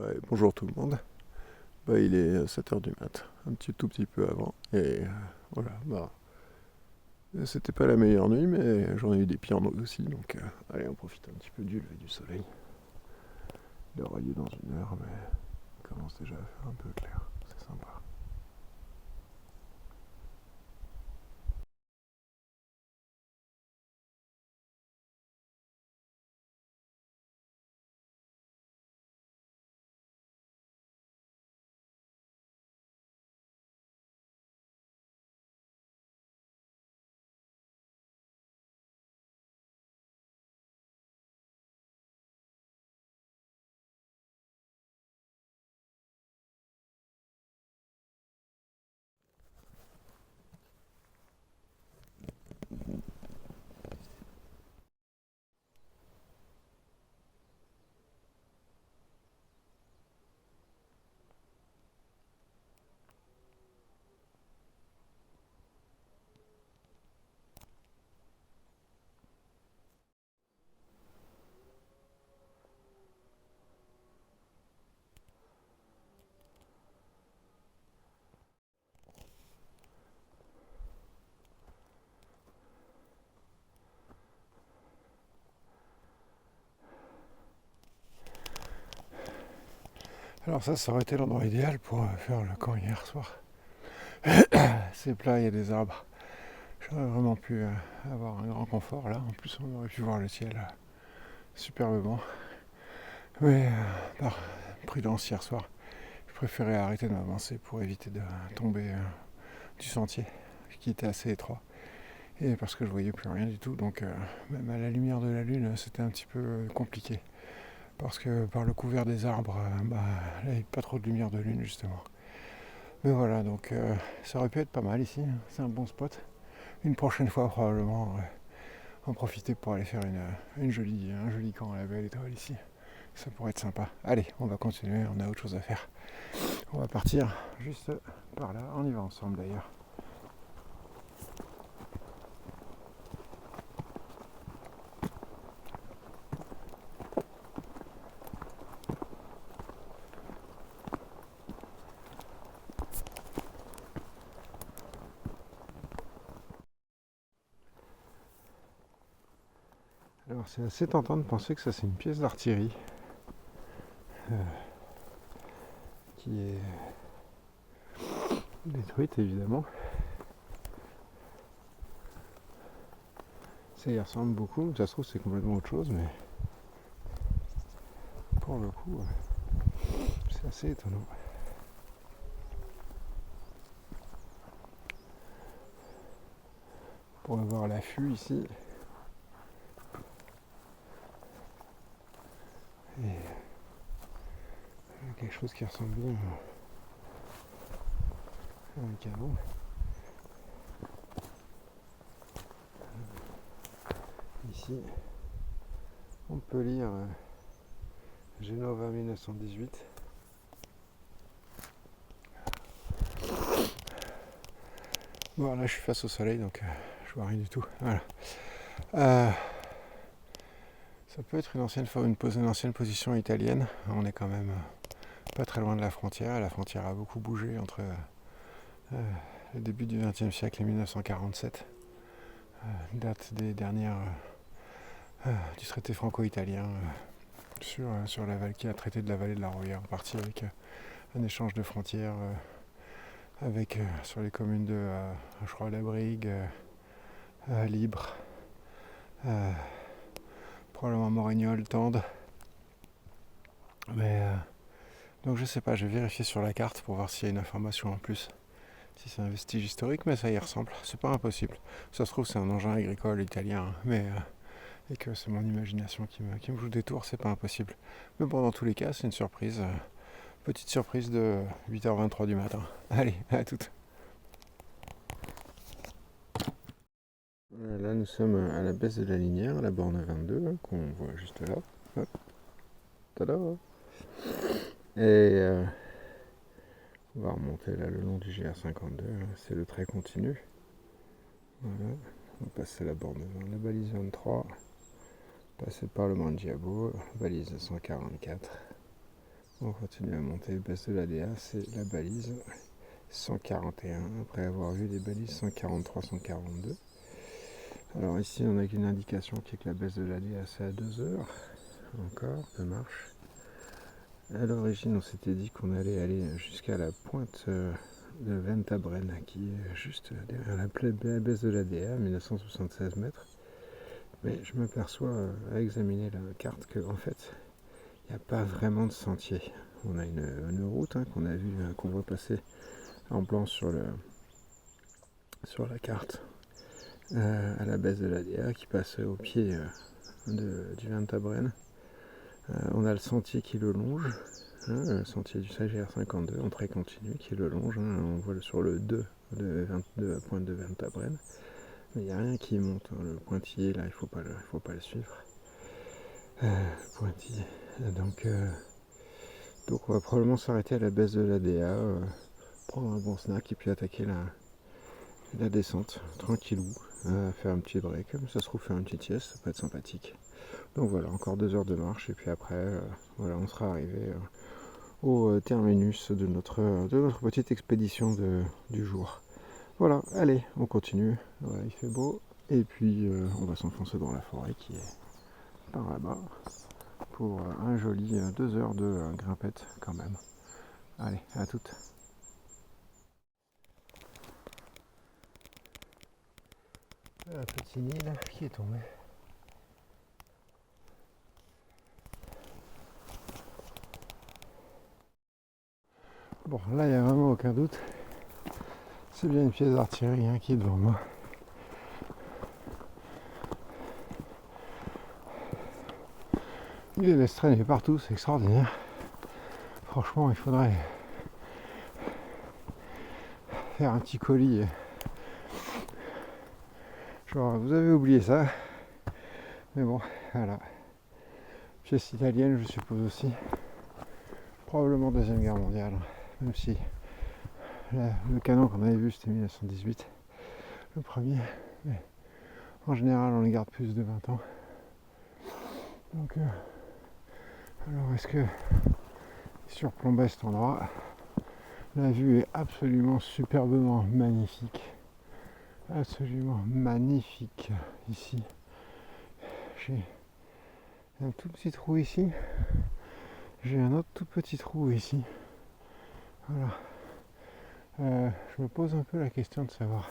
Ouais, bonjour tout le monde. Il est 7 heures du mat, tout petit peu avant. Et voilà, c'était pas la meilleure nuit, mais j'en ai eu des pires aussi. Donc allez, on profite un petit peu du lever du soleil. Il aura lieu dans une heure, mais il commence déjà à faire un peu clair. C'est sympa. Alors ça aurait été l'endroit idéal pour faire le camp hier soir. C'est plat, il y a des arbres. J'aurais vraiment pu avoir un grand confort là. En plus, on aurait pu voir le ciel superbement. Mais par prudence hier soir, je préférais arrêter de m'avancer pour éviter de tomber du sentier qui était assez étroit. Et parce que je voyais plus rien du tout, donc même à la lumière de la lune, c'était un petit peu compliqué. Parce que par le couvert des arbres, il n'y avait pas trop de lumière de lune justement. Mais voilà, donc ça aurait pu être pas mal ici, c'est un bon spot. Une prochaine fois probablement en profiter pour aller faire un joli camp à la belle étoile ici. Ça pourrait être sympa. Allez, on va continuer, on a autre chose à faire. On va partir juste par là, on y va ensemble d'ailleurs. Alors c'est assez tentant de penser que ça c'est une pièce d'artillerie qui est détruite évidemment. Ça y ressemble beaucoup, ça se trouve c'est complètement autre chose, mais pour le coup c'est assez étonnant. Pour avoir l'affût ici, et quelque chose qui ressemble bien à un canon. Ici, on peut lire Genova 1918. Bon, là je suis face au soleil donc je vois rien du tout. Voilà. Ça peut être une ancienne position italienne. On est quand même pas très loin de la frontière. La frontière a beaucoup bougé entre le début du XXe siècle et 1947. Date des dernières du traité franco-italien sur la vallée qui a traité de la vallée de la Roya en partie avec un échange de frontières avec sur les communes de je crois la Brigue, Libre, probablement Moraignol, Tende. Mais donc je sais pas, je vais vérifier sur la carte pour voir s'il y a une information en plus. Si c'est un vestige historique, mais ça y ressemble, c'est pas impossible. Ça se trouve c'est un engin agricole italien, mais et que c'est mon imagination qui me joue des tours, c'est pas impossible. Mais bon, dans tous les cas, c'est une surprise. Petite surprise de 8h23 du matin. Allez, à toutes. Là, nous sommes à la baisse de la Linière, à la borne 22, qu'on voit juste là. Hop, tada. Et on va remonter là le long du GR52, c'est le trait continu. Voilà, on va passer la borne 20, la balise 23, passer par le Mangiabo, balise 144. On continue à monter, base de l'ADA, c'est la balise 141, après avoir vu les balises 143, 142. Alors ici on a qu'une indication qui est que la baisse de l'ADA c'est à 2 heures encore de marche. À l'origine on s'était dit qu'on allait aller jusqu'à la pointe de Ventabren qui est juste derrière la baisse de l'ADA, 1976 mètres. Mais je m'aperçois à examiner la carte qu'en fait il n'y a pas vraiment de sentier. On a une route qu'on a vu, qu'on voit passer en blanc sur la carte à la base de l'ADA qui passe au pied du Ventabren. On a le sentier qui le longe, le sentier du Sagère 52 en trait continu qui le longe. On voit sur le 2 de la pointe de Ventabren. Mais il n'y a rien qui monte. Le pointillé là, il faut pas le suivre. Pointillé. Donc on va probablement s'arrêter à la base de l'ADA, prendre un bon snack et puis attaquer la descente, tranquillou, faire un petit break, ça se trouve faire une petite sieste, ça peut être sympathique. Donc voilà, encore 2 heures de marche et puis après, voilà, on sera arrivé au terminus de notre petite expédition du jour. Voilà, allez, on continue, voilà, il fait beau et puis on va s'enfoncer dans la forêt qui est par là-bas pour un joli 2 heures de grimpette quand même. Allez, à toutes. Un petit nid là qui est tombé. Bon, là il n'y a vraiment aucun doute. C'est bien une pièce d'artillerie qui est devant moi. Il laisse traîner partout, c'est extraordinaire. Franchement, il faudrait faire un petit colis. Genre, vous avez oublié ça. Mais bon, voilà. Pièce italienne, je suppose aussi. Probablement Deuxième Guerre mondiale. Même si le canon qu'on avait vu, c'était 1918. Le premier. Mais en général, on les garde plus de 20 ans. Donc, alors, est-ce que surplombait cet endroit? La vue est absolument superbement magnifique. Absolument magnifique ici. J'ai un tout petit trou ici. J'ai un autre tout petit trou ici. Voilà. Je me pose un peu la question de savoir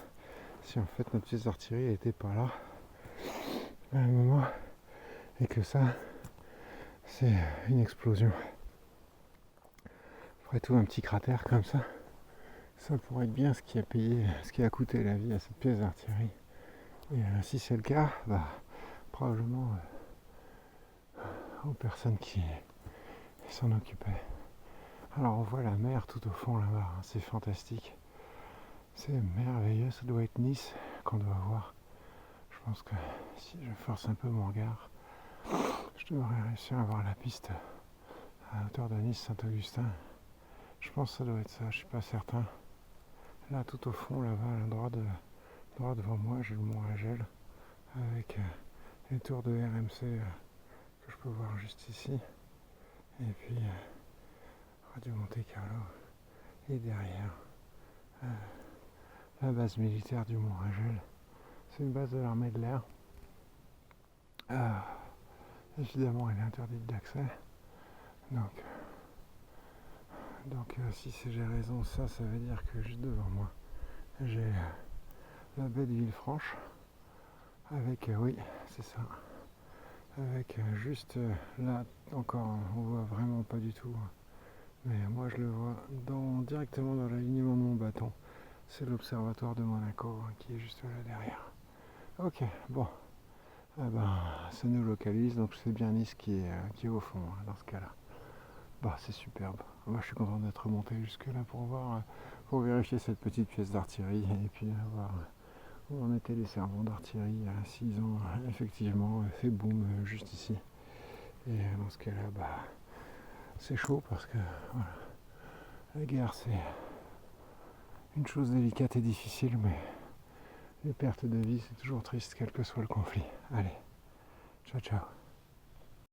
si en fait notre pièce d'artillerie n'était pas là à un moment et que ça c'est une explosion. Après tout, un petit cratère comme ça, ça pourrait être bien ce qui a coûté la vie à cette pièce d'artillerie. Et si c'est le cas, probablement aux personnes qui s'en occupaient. Alors on voit la mer tout au fond là-bas, c'est fantastique. C'est merveilleux, ça doit être Nice qu'on doit voir. Je pense que si je force un peu mon regard, je devrais réussir à voir la piste à hauteur de Nice-Saint-Augustin. Je pense que ça doit être ça, je suis pas certain. Là tout au fond là-bas, droit devant moi, j'ai le mont Agel avec les tours de RMC que je peux voir juste ici. Et puis Radio Monte Carlo. Et derrière, la base militaire du mont Agel. C'est une base de l'armée de l'air. Évidemment, elle est interdite d'accès. Donc si j'ai raison, ça veut dire que juste devant moi, j'ai la baie de Villefranche. Avec, oui, c'est ça. Avec juste là, encore, on voit vraiment pas du tout. Mais moi, je le vois directement dans l'alignement de mon bâton. C'est l'observatoire de Monaco qui est juste là derrière. Ok, bon. Ça nous localise, donc c'est bien Nice qui est au fond dans ce cas-là. C'est superbe. Moi, je suis content d'être monté jusque là pour vérifier cette petite pièce d'artillerie et puis voir où en étaient les servants d'artillerie s'ils ont effectivement fait boum juste ici. Et dans ce cas-là, c'est chaud parce que voilà, la guerre c'est une chose délicate et difficile, mais les pertes de vie c'est toujours triste quel que soit le conflit. Allez, ciao ciao.